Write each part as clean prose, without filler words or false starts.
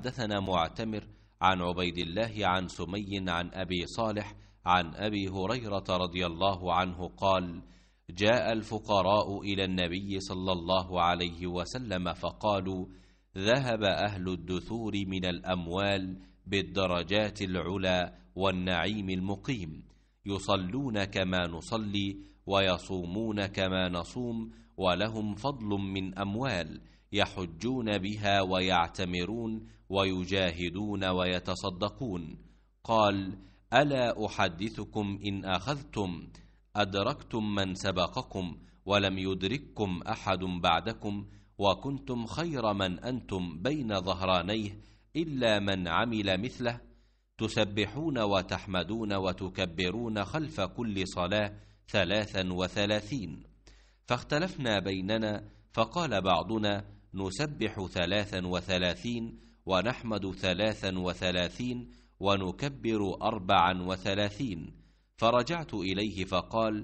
حدثنا معتمر عن عبيد الله عن سمي عن أبي صالح عن أبي هريرة رضي الله عنه قال: جاء الفقراء إلى النبي صلى الله عليه وسلم فقالوا: ذهب أهل الدثور من الأموال بالدرجات العلى والنعيم المقيم، يصلون كما نصلي ويصومون كما نصوم، ولهم فضل من أموال يحجون بها ويعتمرون ويجاهدون ويتصدقون. قال: ألا أحدثكم إن أخذتم أدركتم من سبقكم ولم يدرككم أحد بعدكم، وكنتم خير من أنتم بين ظهرانيه إلا من عمل مثله، تسبحون وتحمدون وتكبرون خلف كل صلاة 33. فاختلفنا بيننا، فقال بعضنا: نسبح 33 ونحمد 33 ونكبر 34. فرجعت إليه فقال: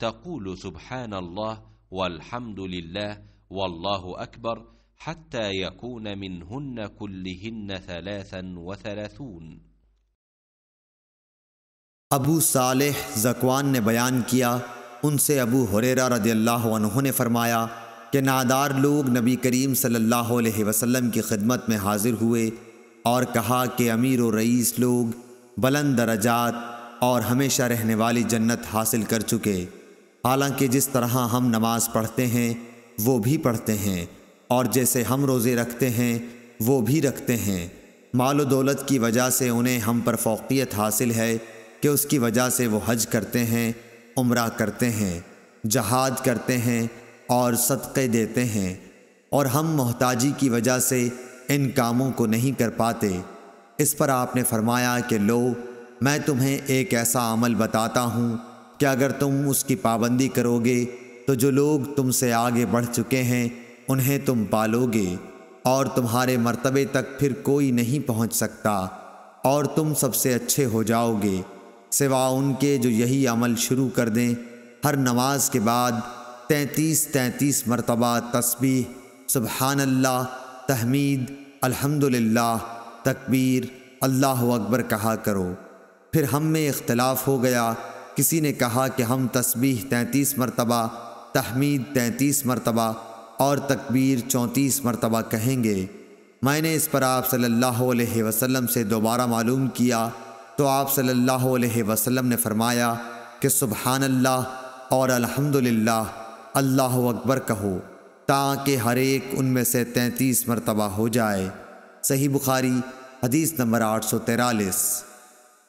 تقول سبحان الله والحمد لله والله أكبر حتى يكون منهن كلهن 33۔ ابو صالح ذکوان نے بیان کیا، ان سے ابو ہریرہ رضی اللہ عنہ نے فرمایا کہ نادار لوگ نبی کریم صلی اللہ علیہ وسلم کی خدمت میں حاضر ہوئے اور کہا کہ امیر و رئیس لوگ بلند درجات اور ہمیشہ رہنے والی جنت حاصل کر چکے، حالانکہ جس طرح ہم نماز پڑھتے ہیں وہ بھی پڑھتے ہیں، اور جیسے ہم روزے رکھتے ہیں وہ بھی رکھتے ہیں۔ مال و دولت کی وجہ سے انہیں ہم پر فوقیت حاصل ہے کہ اس کی وجہ سے وہ حج کرتے ہیں، عمرہ کرتے ہیں، جہاد کرتے ہیں اور صدقے دیتے ہیں، اور ہم محتاجی کی وجہ سے ان کاموں کو نہیں کر پاتے۔ اس پر آپ نے فرمایا کہ لو، میں تمہیں ایک ایسا عمل بتاتا ہوں کہ اگر تم اس کی پابندی کرو گے تو جو لوگ تم سے آگے بڑھ چکے ہیں انہیں تم پالو گے، اور تمہارے مرتبے تک پھر کوئی نہیں پہنچ سکتا، اور تم سب سے اچھے ہو جاؤ گے، سوا ان کے جو یہی عمل شروع کر دیں، ہر نماز کے بعد 33 مرتبہ تسبیح، سبحان اللہ، تحمید، الحمدللہ، تکبیر، اللہ اکبر کہا کرو۔ پھر ہم میں اختلاف ہو گیا، کسی نے کہا کہ ہم تسبیح 33 مرتبہ، تحمید 33 مرتبہ اور تکبیر 34 مرتبہ کہیں گے۔ میں نے اس پر آپ صلی اللہ علیہ وسلم سے دوبارہ معلوم کیا تو آپ صلی اللہ علیہ وسلم نے فرمایا کہ سبحان اللہ اور الحمدللہ، اللہ اکبر کہو، تاکہ ہر ایک ان میں سے 33 مرتبہ ہو جائے۔ صحیح بخاری حدیث نمبر 843۔